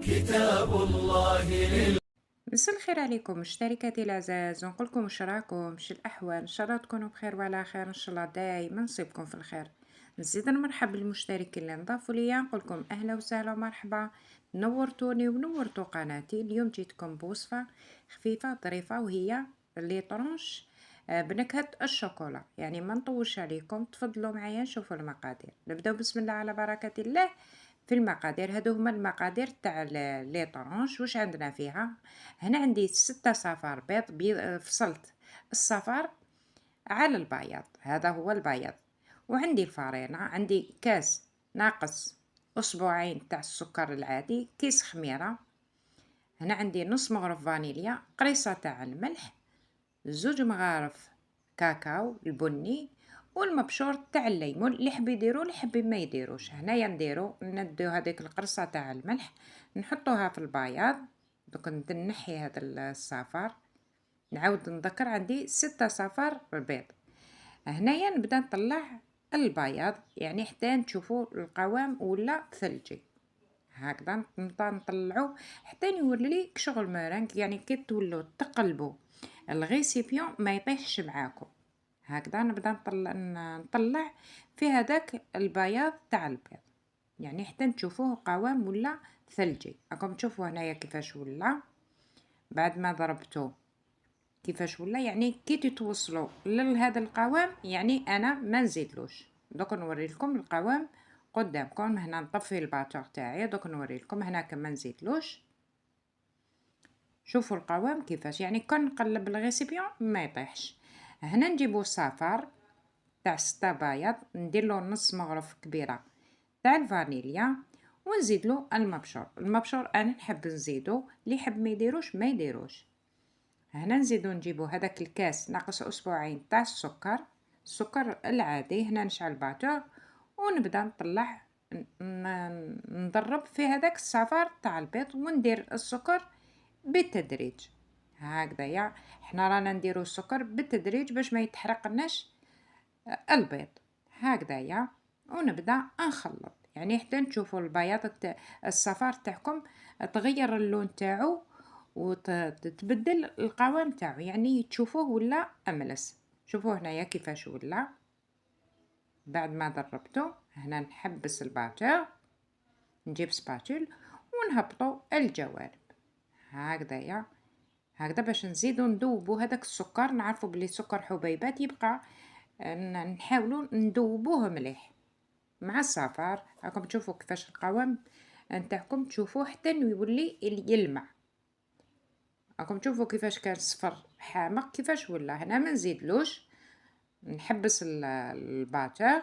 كتاب الله مساء الخير عليكم مشتركاتي الأعزاء، نقول لكم واش راكم، شو الأحوال؟ إن شاء الله تكونوا بخير وعلى خير، إن شاء الله دايما نصيبكم في الخير. نزيد نرحب بالمشتركين اللي انضافوا ليا، نقول لكم أهلا وسهلا ومرحبا، نورتوني ونورتوا قناتي. اليوم جيتكم بوصفة خفيفة ظريفة وهي لي طرونش بنكهة الشوكولا، يعني ما نطولش عليكم، تفضلوا معايا نشوفوا المقادير. نبداو بسم الله على بركة الله. في المقادير هادو هما المقادير تاع لي طرونش. واش عندنا فيها؟ هنا عندي 6 صفار بيض فصلت الصفار على البياض، هذا هو البياض. وعندي الفرينة، عندي كاس ناقص أسبوعين تاع السكر العادي، كيس خميرة. هنا عندي نص مغرف فانيليا، قريصة تاع الملح، زوج مغارف كاكاو البني، والمبشور تاع الليمون. اللي حب يديرو اللي حب ما يديروش. هنايا ندو هذيك القرصه تاع الملح نحطوها في البياض. دوك نحي هذا الصفار، نعاود نذكر عندي 6 صفار بيض. هنايا نبدا نطلع البياض، يعني حتى نشوفوا القوام ولا ثلجي. هكذا نبدا نطلعو حتى يولي لي شغل مرنك، يعني كي تولوا تقلبوا الغيسيبيون ما يطيحش معاكم. هكذا نبدا نطلع في هذاك البياض تاع البيض، يعني حتى نشوفوه قوام ولا ثلجي. راكم تشوفوا هنايا كيفاش ولا بعد ما ضربته، كيفاش ولا يعني كي تتوصلوا لهذا القوام، يعني انا ما نزيدلوش. دوك نوري لكم القوام قدامكم. هنا نطفي الباتور تاعي، دوك نوري لكم هنا كما نزيدلوش. شوفوا القوام كيفاش، يعني كون نقلب الغيسيبيون ما يطيحش. هنا نجيبو صفار تاع 6 بياض، نديرلو نص مغرف كبيره تاع الفانيليا، ونزيدلو المبشور. المبشور انا نحب نزيدو، اللي يحب ما يديروش ما يديروش. هنا نزيدو نجيبو هذاك الكاس ناقص اسبوعين تاع السكر العادي. هنا نشعل الباتور ونبدا نطلع نضرب في هذاك الصفار تاع البيض، وندير السكر بالتدريج. هكذايا حنا رانا نديرو السكر بالتدريج باش ما يتحرقناش البيض. هكذايا ونبدا نخلط، يعني حتى نشوفوا البياض الصفار تاعكم تغير اللون تاعو وتتبدل القوام تاعو، يعني تشوفوه ولا املس. شوفوا هنايا كيفاش ولا بعد ما ضربته. هنا نحبس الباتور، نجيب سباتول ونهبطو الجوانب. هكذايا هكذا باش نزيدو نذوبو هذاك السكر. نعرفوا بلي السكر حبيبات، يبقى نحاولوا نذوبوه مليح مع الصفار. راكم تشوفوا كيفاش القوام نتاعكم، تشوفوه حتى يولي يلمع. راكم تشوفوا كيفاش كان صفر حامق كيفاش ولا. هنا ما نزيدلوش، نحبس الباتور.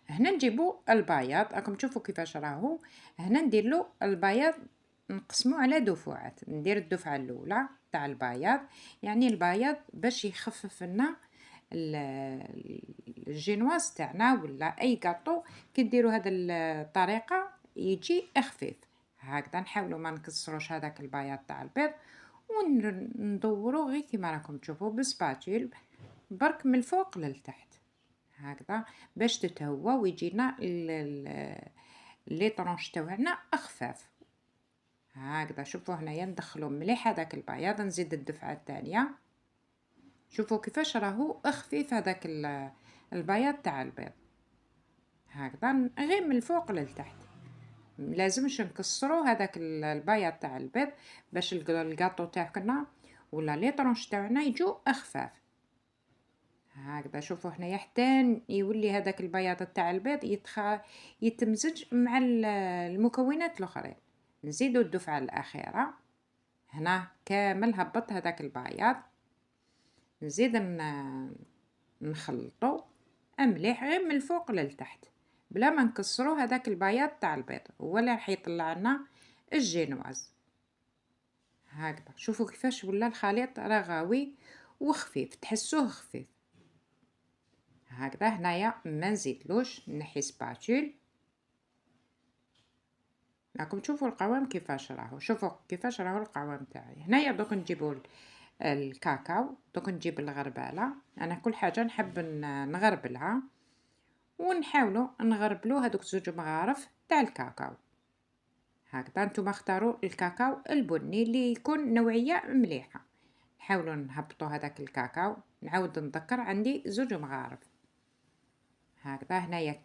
هنا نجيبو البياض، راكم تشوفوا كيفاش راهو. هنا ندير له البياض نقسمو على دفعات. ندير الدفعه الاولى تاع البياض، يعني البياض باش يخفف لنا الجينواز تاعنا ولا اي كاطو. كي ديروا هذا الطريقه يجي خفيف. هكذا نحاولوا ما نكسروش هذاك البياض تاع البيض، وندورو غير كيما راكم تشوفوا بسباتيل، برك من الفوق للتحت. هكذا باش تتهوى ويجينا لي طرونش تاعنا خفاف. هكذا شوفوا هنايا ندخلو مليح هذاك البياض. نزيد الدفعه الثانيه. شوفوا كيفاش راهو خفيف هذاك البياض تاع البيض. هكذا غير من الفوق للتحت، لازمش نكسرو هذاك البياض تاع البيض باش الكاطو تاعنا ولا لي طرونش تاعنا يجو خفاف. هكذا شوفوا هنايا حتى يولي هذاك البياض تاع البيض يتمزج مع المكونات الاخرين. نزيدو الدفعه الاخيره. هنا كامل هبط هذاك البياض، نزيد نخلطو مليح غير من الفوق للتحت بلا ما نكسرو هذاك البياض تاع البيض، ولا راح يطلع لنا الجينواز. هكذا شوفوا كيفاش ولا الخليط رغوي وخفيف، تحسوه خفيف. هكذا هنايا ما نزيدلوش، نحي سباتول. راكم تشوفوا القوام كيفاش راهو. شوفوا كيفاش راهو القوام تاعي. هنايا دوك نجيبوا الكاكاو. دوك نجيب الغرباله، انا كل حاجه نحب نغربلها، ونحاولوا نغربلو هذوك زوج مغارف تاع الكاكاو. هكذا نتوما اختاروا الكاكاو البني اللي يكون نوعية مليحة. نحاولوا نهبطوا هذاك الكاكاو. نعاود نذكر عندي 2 مغارف. هكذا هنايا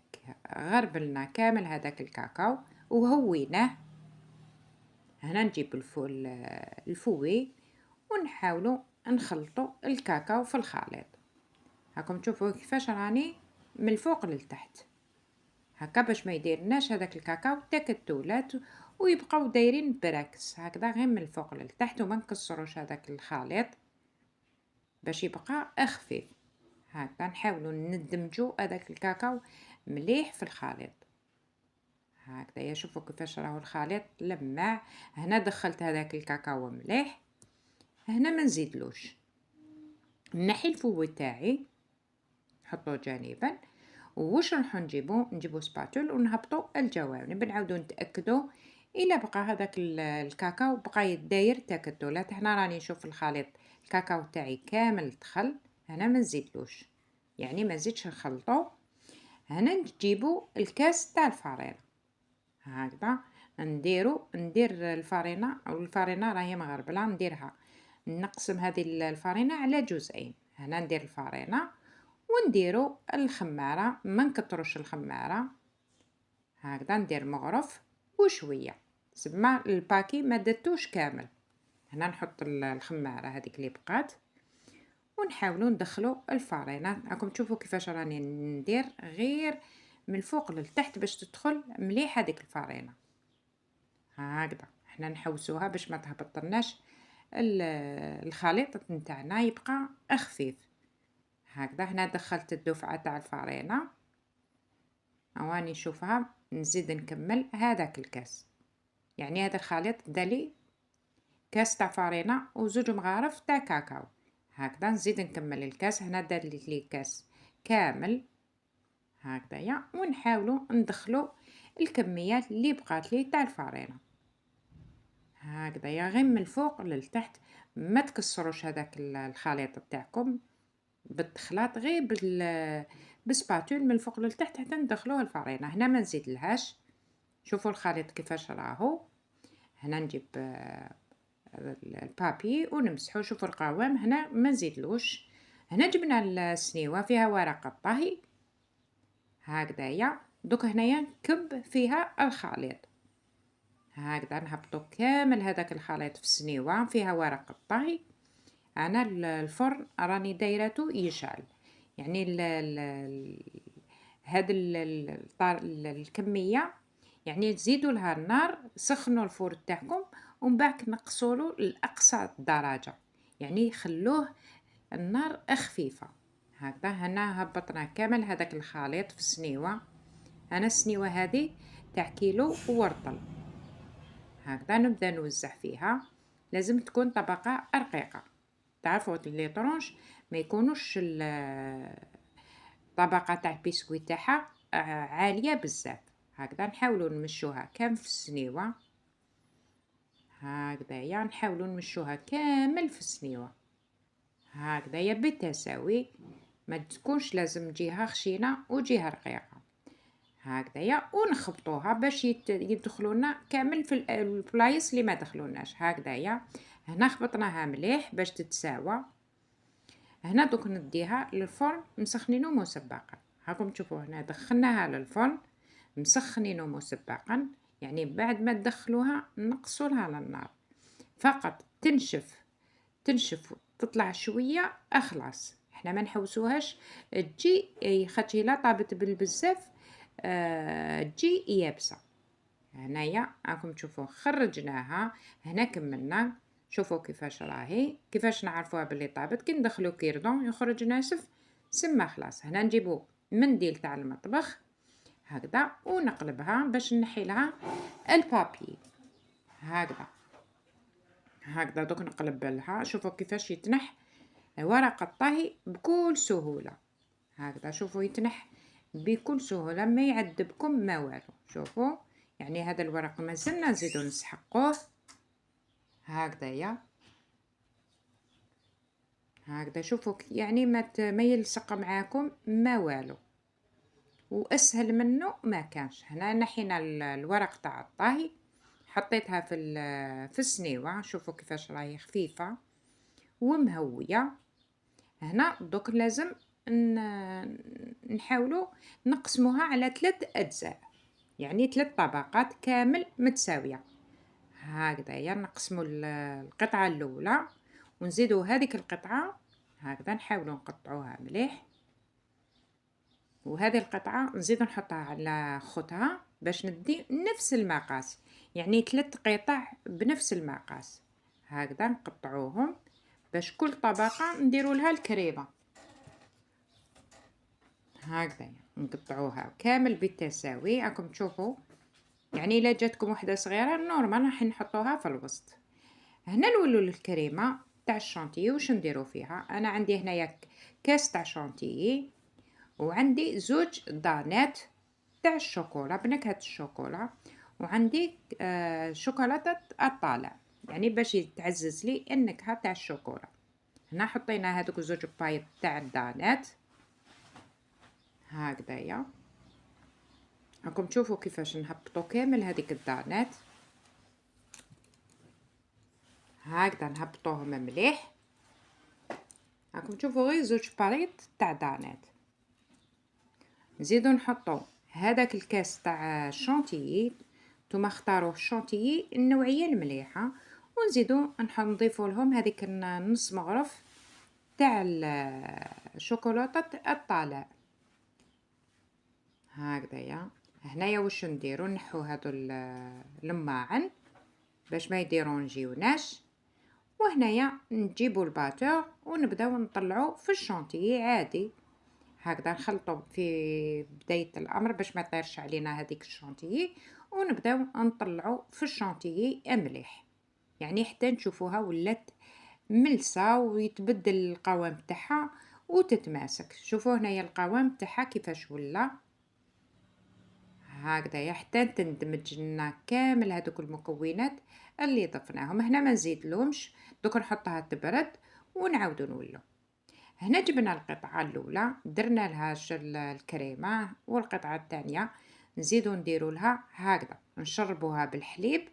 غربلنا كامل هذاك الكاكاو وهويناه. هنا نجيب الفوي ونحاولوا نخلطوا الكاكاو في الخليط. هاكم تشوفوا كيفاش راني من الفوق للتحت هكا باش ما يديرناش هذاك الكاكاو تكتلات ويبقاو دايرين براكس هكذا غير من الفوق للتحت وما نكسروش هذاك الخليط باش يبقى خفيف. هكذا نحاولوا ندمجوا هذاك الكاكاو مليح في الخليط. هكذا شوفوا كيفاش راهو الخليط لمع. هنا دخلت هذاك الكاكاو مليح. هنا ما نزيدلوش. نحي الفوي تاعي نحطوه جانبا. واش راح نجيبو سباتول ونهبطو الجوانب نعاودو نتاكدوا الا بقى هذاك الكاكاو بقى يداير تكتلات. هنا راني نشوف الخليط الكاكاو تاعي كامل دخل. هنا ما نزيدلوش يعني ما نزيدش نخلطو. هنا نجيبو الكاس تاع الفرينه هكذا ندير الفرينه او الفرينه راهي مغربله نديرها نقسم هذه الفرينه على جزئين. هنا ندير الفرينه ونديرو الخمارة ما نكتروش الخمارة هكذا ندير مغرف وشوية سما الباكي ما درتوش كامل. هنا نحط الخمارة هذيك اللي بقات ونحاولوا ندخلو الفرينة. راكم تشوفوا كيفاش راني ندير غير من الفوق للتحت باش تدخل مليح هذيك الفرينة هكذا. احنا نحوسوها باش ما تهبطلناش الخليط نتاعنا يبقى خفيف هكذا. هنا دخلت الدفعة تاع الفرينة اواني نشوفها نزيد نكمل هذاك الكاس. يعني هذا الخليط دالي كاس تاع فرينة و2 مغارف تاع كاكاو هكذا نزيد نكمل الكاس. هنا دالت لي كاس كامل هكذايا ونحاولوا ندخلوا الكميات اللي بقات لي تاع الفرينة هكذايا غير من الفوق للتحت. ما تكسروش هذاك الخليط تاعكم بالخلاط غير بسباتول من الفوق للتحت حتى ندخلوه الفرينه. هنا ما نزيد لهاش. شوفوا الخليط كيفاش راهو. هنا نجيب البابي ونمسحو. شوفوا القوام هنا ما نزيدلوش. هنا جبنا السنيوه فيها ورقه طهي هكذايا. دوك هنايا نكب فيها الخليط هكذا نهبطو كامل هذاك الخليط في السنيوه فيها ورقه طهي. انا الفرن راني دايرته يشعل يعني هاد الكميه يعني تزيدوا لها النار. سخنوا الفرن تاعكم ومن بعد نقصوا له لاقصى درجه يعني خلوه النار خفيفه هكذا. هنا هبطنا كامل هذاك الخليط في السنيوه. انا السنيوه هذه تاع كيلو ورطل هكذا نبدا نوزع فيها. لازم تكون طبقه رقيقه تعرفوا لي طرونش ما يكونوش الطبقه تاع البسكويت تاعها عاليه بزاف هكذا. نحاولوا نمشوها كامل في السنيوه هكذايا. نحاولوا نمشوها كامل في السنيوه هكذايا بالتساوي. ما تكونش لازم جهه خشينه وجهه رقيقه هكذايا. ونخبطوها باش يدخلونا كامل في البلايص اللي ما دخلوناش هكذايا. هنا خبطناها مليح باش تتساوى. هنا دوك نديها للفرن مسخنينه مسبقا. هاكم تشوفوا هنا دخلناها للفرن مسخنينه مسبقا يعني بعد ما تدخلوها نقصوا لها للنار فقط تنشف تطلع شويه خلاص. احنا ما نحوسوهاش تجي خاطش لا طابت بالبزاف تجي يابسه. هنايا راكم تشوفوا خرجناها. هنا كملنا. شوفوا كيفاش راهي كيفاش نعرفوها باللي طابت كي ندخلو كيردون يخرج ناشف سما خلاص. هنا نجيبو منديل تاع المطبخ هكذا ونقلبها باش نحي لها البابي هكذا دوك نقلب لها. شوفوا كيفاش يتنح ورق الطهي بكل سهوله هكذا. شوفوا يتنح بكل سهوله ما يعذبكم ما والو. شوفوا يعني هذا الورق مازلنا نزيدو نسحقوه هكذايا هكذا. شوفوا يعني ما يلصق معاكم ما والو واسهل منه ما كانش. هنا نحينا الورق تاع الطهي حطيتها في السنيوة، شوفوا كيفاش راهي خفيفة ومهوية. هنا دوك لازم نحاولوا نقسموها على 3 أجزاء، يعني 3 طبقات كامل متساوية. هكذايا نقسموا القطعة الأولى ونزيدوا هذيك القطعة هكذا، نحاولوا نقطعوها مليح، وهذه القطعة نزيد نحطها على خوتها باش ندي نفس المقاس، يعني 3 قطع بنفس المقاس. هكذا نقطعوهم باش كل طبقة نديروا لها الكريمة. هكذا نقطعوها كامل بالتساوي راكم تشوفوا، يعني الا جاتكم وحده صغيره نورمال راح نحطوها في الوسط. هنا نولوا للكريمه تاع الشانتيي. واش نديروا فيها؟ انا عندي هنايا كاس تاع شانتيي، وعندي 2 دانات تاع الشوكولا بنكهه الشوكولا، وعندي شوكولاته الطالع، يعني باش يتعزز لي النكهه تاع الشوكولا. هنا حطينا هذوك 2 بايط تاع الدانات هكذايا. راكم تشوفوا كيفاش نهبطوا كامل هذيك الدانات هكذا، نهبطوهم مليح. راكم تشوفوا غير 2 بايط تاع دانات. نزيدو نحطو هذاك الكاس تاع الشانتيي، نتوما اختاروا الشانتيي النوعيه المليحه، ونزيدو نضيفوا لهم هذيك نص مغرف تاع الشوكولاته الطالع هكذايا. هنايا واش نديرو؟ نحو هادو الماعن باش ما يديرونجيوناش، وهنايا نجيبو الباتور ونبداو نطلعو في الشانتيي عادي هكذا، نخلطو في بداية الامر باش ما يطيرش علينا هذيك الشانتيي، ونبداو نطلعو في الشانتيي مليح، يعني حتى نشوفوها ولات ملسه ويتبدل القوام تاعها وتتماسك. شوفوا هنايا القوام تاعها كيفاش ولا هكذايا، حتى تندمج لنا كامل هذوك المكونات اللي ضفناهم. هنا ما نزيدلهمش، دوك نحطها تبرد ونعاودو نولو. هنا جبنا القطعه الاولى درنا لها الكريمه، والقطعه الثانيه نزيدو نديرو لها هكذا، نشربوها بالحليب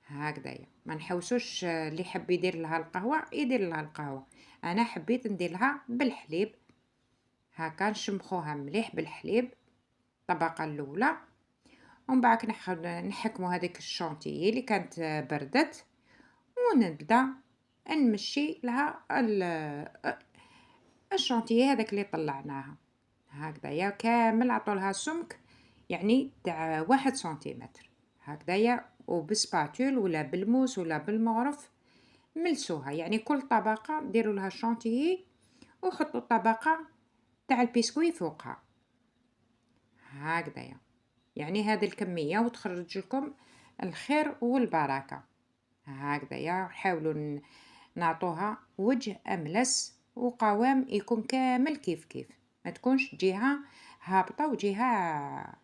هكذايا. ما نحوسوش، اللي يحب يدير لها القهوه يدير لها القهوه، انا حبيت ندير لها بالحليب هكا، نشمخوها مليح بالحليب الطبقه الاولى، ومن بعد نحكموا هذيك الشانتيي اللي كانت بردت، ونبدا نمشي لها الشانتيي هذاك اللي طلعناها هكذايا كامل. عطولها سمك يعني تاع 1 سنتيمتر هكذايا، وبسباتول ولا بالموس ولا بالمغرف ملسوها، يعني كل طبقه ديروا لها شانتيي وحطوا طبقه تاع البسكوي فوقها هكذايا، يعني هذه الكميه وتخرج لكم الخير والبركه هكذايا. حاولوا نعطوها وجه املس وقوام يكون كامل كيف كيف، ما تكونش جهه هابطه وجهه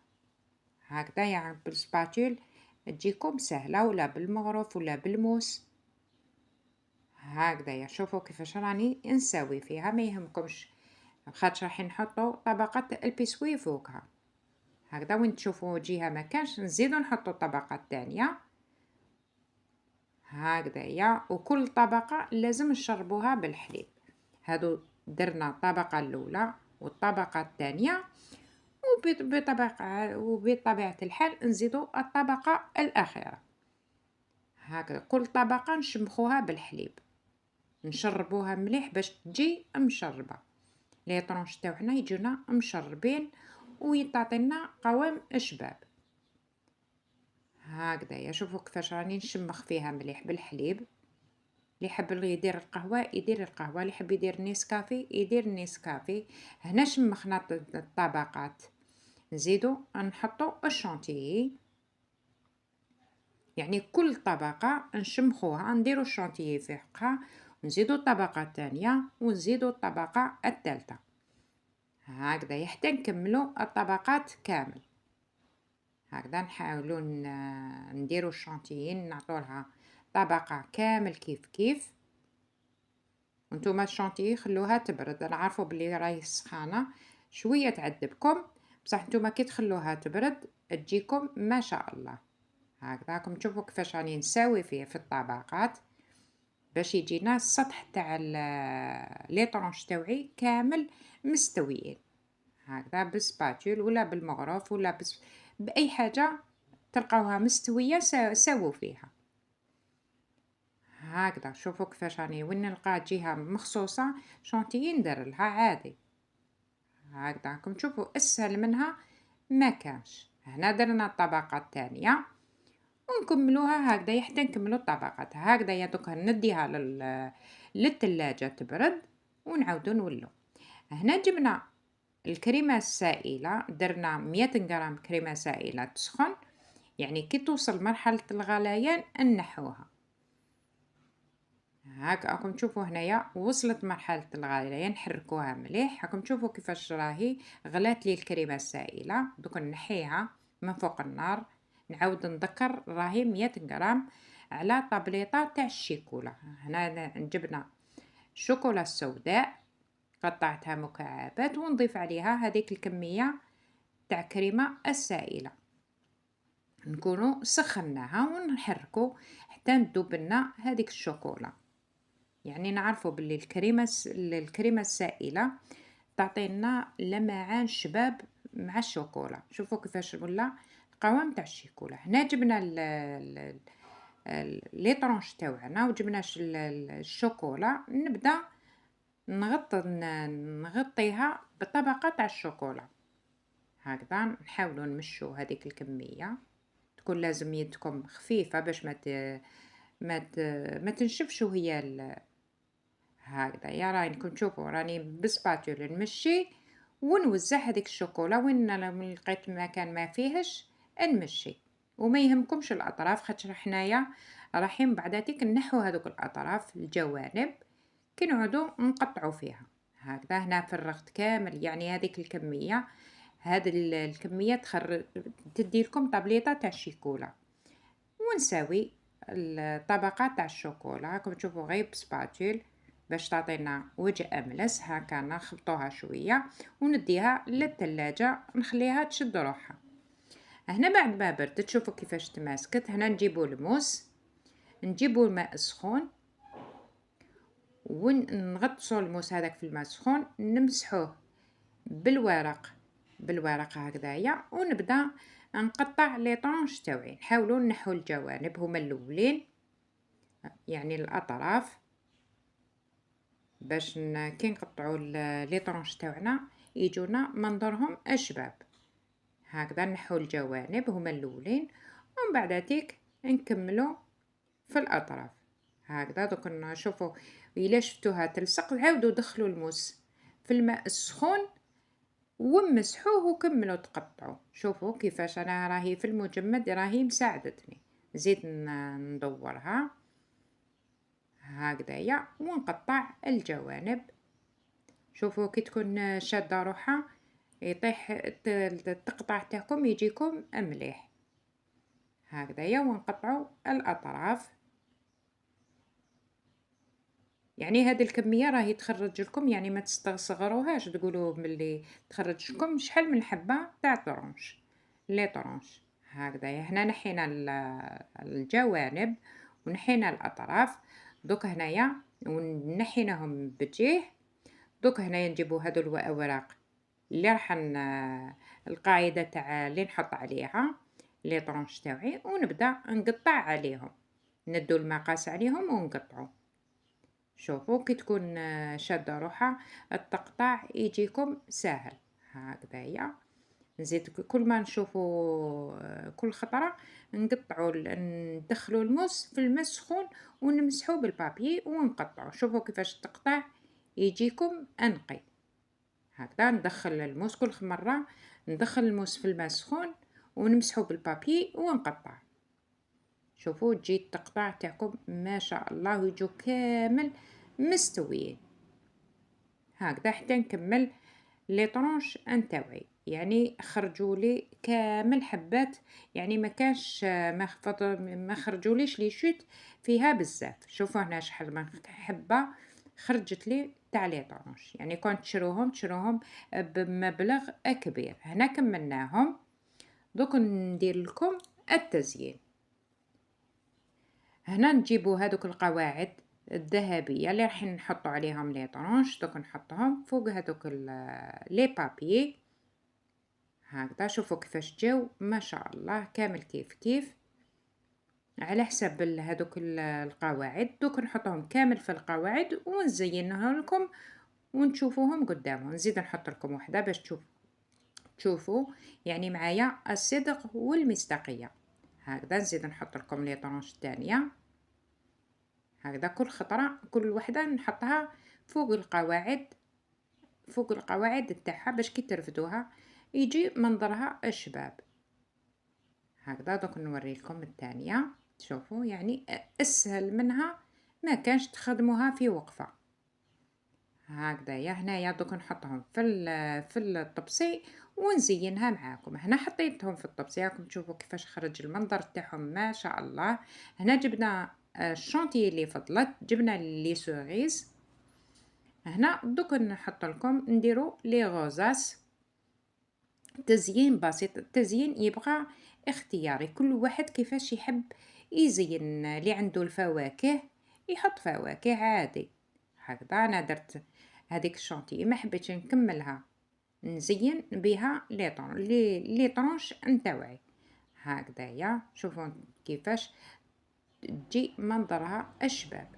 هكذا، يعني بالسباتول تجيكم سهله، ولا بالمغرف ولا بالموس هكذا. شوفوا كيفاش راني نسوي فيها، ما يهمكمش خاطر راح نحطوا طبقه البسكوي فوقها هكذا. وين تشوفوا جهه ما كانش نزيدوا نحطوا الطبقه الثانيه هكذايا، وكل طبقه لازم نشربوها بالحليب. هادو درنا الطبقه الاولى والطبقه الثانيه، وبطبيعه الحال نزيدوا الطبقه الاخيره هكذا. كل طبقه نشمخوها بالحليب، نشربوها مليح باش تجي مشربه، لي طرونش تاعنا يجونا مشربين ويعطينا قوام شباب هكذا. شوفوا كيفاش راني نشمخ فيها مليح بالحليب. اللي يحب يدير القهوه يدير القهوه، اللي يحب يدير نيسكافي يدير نيسكافي. هنا شمخنا الطبقات، نزيدو نحطو الشانتيي، يعني كل طبقه نشمخوها نديرو الشانتيي فوقها، نزيدو الطبقه الثانيه ونزيدو الطبقه الثالثه هكذا حتى نكملوا الطبقات كامل هكذا. نحاولوا نديروا الشانتيي نعطولها طبقه كامل كيف كيف. وانتم الشانتيي خلوها تبرد، انا عارفه بلي راهي سخانه شويه تعذبكم، بصح نتوما كي تخلوها تبرد تجيكم ما شاء الله هكذا راكم تشوفوا كيفاش راني نساوي فيه في الطبقات باش يجينا السطح تاع لي طرونش تاوعي كامل مستويين. هكذا بالسباتول ولا بالمغرف ولا بأي حاجة تلقاوها مستوية ساووا فيها. هكذا شوفوا كيفاش راني وين نلقى جهة مخصوصة شونتيي ندير لها عادي. هكذا راكم تشوفوا اسهل منها ما كانش. هنا درنا الطبقة الثانية ونكملوها هكذا حتى نكملو الطبقات هكذا. يا دوكا نديها للثلاجة تبرد ونعاودو نولو. هنا جبنا الكريمة السائلة، درنا 100 غرام كريمة سائلة تسخن، يعني كي توصل مرحلة الغليان نحوها. هاك راكم تشوفوا هنايا وصلت مرحلة الغليان، نحركوها مليح. راكم تشوفوا كيفاش راهي غلات لي الكريمة السائلة. دوك نحيها من فوق النار، نعاود نذكر راهي 100 غرام على طابليطة تاع الشيكولا. هنا جبنا الشوكولا السوداء قطعتها مكعبات ونضيف عليها هذيك الكمية تاع كريمة السائلة، نكونوا سخناها ونحركوا حتى تذوب لنا هذيك الشوكولا. يعني نعرفوا باللي الكريمة السائلة تعطينا لمعان شباب مع الشوكولا. شوفوا كيفاش ولا القوام تاع الشيكولا. هنا جبنا لي طرونش تاوعنا وجبنا الشوكولا، نبدا نغطيها بطبقة تاع الشوكولا. هكذا نحاولوا نمشوا هذيك الكمية، تكون لازم يدكم خفيفة باش ما تنشفش وهي هكذا. يا راني كنت تشوفوا راني بسباتول نمشي ونوزع هذيك الشوكولا وين لقيت مكان ما فيهش نمشي. وما يهمكمش الاطراف خاطر حنايا رايحين بعداتيك نحو هذوك الاطراف الجوانب كي نعودو نقطعوا فيها. هكذا هنا فرغت كامل يعني هذيك الكمية. هذه الكمية تدي لكم طابليطة تاع الشيكولا. ونساوي الطبقات تاع الشوكولا راكم تشوفوا غير بسباتول باش تعطينا وجه املس. هكا نخلطوها شويه ونديها للثلاجه نخليها تشد روحها. هنا بعد ما بردت تشوفوا كيفاش تماسكت. هنا نجيبوا الموس، نجيبوا الماء السخون ونغطسوا الموس هذاك في الماء السخون، نمسحوه بالورق هكذايا، ونبدا نقطع لي طونش تاوعي. نحاولوا نحو الجوانب هما الاولين يعني الاطراف باش كي نقطعوا لي طونش تاعنا يجونا منظرهم اشباب. هكذا نحو الجوانب هما الاولين ومن بعداتيك نكملوا في الاطراف. هكذا دوك نشوفوا الا شفتوها تلصق عاودوا دخلوا الموس في الماء السخون ومسحوه وكملوا تقطعوا. شوفوا كيفاش انا راهي في المجمد راهي مساعدتني. زيد ندورها هكذايا ونقطع الجوانب. شوفوا كي تكون شاده روحها يطيح التقطع تاعكم يجيكم مليح هكذايا. ونقطعوا الاطراف. يعني هذه الكميه راهي تخرج لكم، يعني ما تستصغروهاش تقولوا ملي تخرج لكم شحال من حبه تاع طرونش لي طرونش هكذايا. هنا نحينا الجوانب ونحينا الاطراف. دوك هنايا ونحيناهم بجيه. دوك هنايا نجيبوا هادو الاوراق اللي راح القاعده تاع اللي نحط عليها لي طرونش تاعي ونبدا نقطع عليهم، ندو المقاس عليهم ونقطعوا. شوفوا كي تكون شاده روحها التقطاع يجيكم سهل هكذايا. نزيد كل ما نشوفوا كل خطره نقطعوا ندخلوا الموس في الماء السخون ونمسحوه بالبابي ونقطعوا. شوفوا كيفاش التقطاع يجيكم انقي هكذا. ندخل الموس كل مره ندخل الموس في الماء السخون ونمسحوه بالبابي ونقطع. شوفوا تجي التقطاع تاعكم ما شاء الله ويجوا كامل مستويين هكذا حتى نكمل لي طرونش نتاوعي. يعني خرجوا لي كامل حبات، يعني ما كانش ما خرجوليش لي شوت فيها بزاف. شوفوا هنا شحال من حبه خرجت لي تاع لي طرونش، يعني كنت تشروهم بمبلغ كبير. هنا كملناهم. دوك ندير لكم التزيين. هنا نجيبو هادوك القواعد الذهبية اللي راح نحطو عليهم لي طرونش، دوك نحطهم فوق هادوك لي بابي هكذا. شوفوا كيفاش جاو ما شاء الله كامل كيف كيف على حسب هادوك القواعد. دوك نحطهم كامل في القواعد ونزينها لكم ونشوفوهم قدامهم. نزيد نحط لكم وحده باش تشوفوا يعني معايا الصدق والمصداقيه. هكذا نزيد نحط لكم لي طرونش الثانيه هكذا. كل خطره كل وحده نحطها فوق القواعد، فوق القواعد تاعها باش كي ترفدوها يجي منظرها الشباب هكذا. دوك نوري لكم الثانيه. شوفوا يعني اسهل منها ما كانش تخدموها في وقفه هكذايا. هنايا دوك نحطهم في الطبسي ونزينها معاكم. هنا حطيتهم في الطبسي راكم تشوفوا كيفاش خرج المنظر تاعهم ما شاء الله. هنا جبنا الشونتي اللي فضلت، جبنا لي سوريز. هنا دوك نحط لكم نديرو لي غوزاس. تزيين بسيط، التزيين يبقى اختياري، كل واحد كيفاش يحب يزين. اللي عنده الفواكه يحط فواكه عادي هكذا. انا درت هذيك الشونتي ما حبيتش نكملها نزين بها لي طرونش نتاوعي هكذايا. شوفوا كيفاش تجي منظرها الشباب.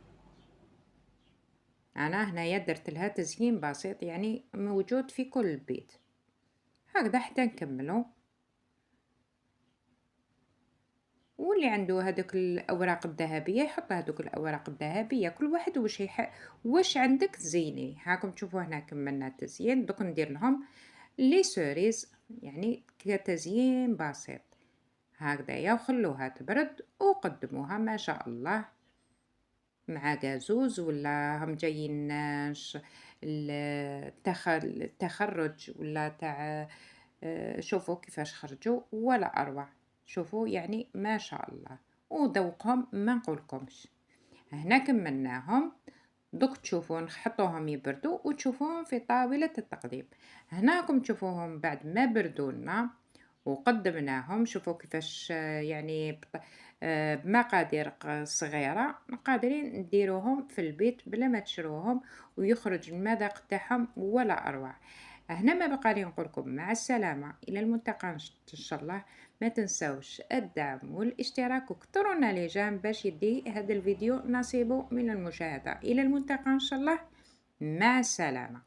انا هنايا درت لها تزيين بسيط يعني موجود في كل بيت هكذا حتى نكملو. واللي عنده هذوك الاوراق الذهبيه يحط هذوك الاوراق الذهبيه، كل واحد واش عندك زيني. هاكم تشوفوا هنا كملنا التزيين. دوك ندير لهم لي سوريز يعني كتزيين بسيط هكذايا. وخلوها تبرد وقدموها ما شاء الله مع جازوز ولا هم جايين التخرج ولا تاع شوفوا كيفاش خرجوا ولا اروع. شوفوا يعني ما شاء الله وذوقهم ما نقولكمش. هنا كملناهم. دوك تشوفوا نحطوهم يبردوا وتشوفوهم في طاولة التقديم. هنا راكم تشوفوهم بعد ما بردوا لنا وقدمناهم. شوفوا كيفاش يعني بمقادير صغيرة قادرين نديروهم في البيت بلا ما تشروهم ويخرج المذاق تاعهم ولا أروع. هنا ما بقى لي نقولكم مع السلامة إلى الملتقى إن شاء الله. ما تنسوش الدعم والاشتراك وكترونا لي جام باش يدي هذا الفيديو نصيبه من المشاهدة. إلى الملتقى إن شاء الله، مع السلامة.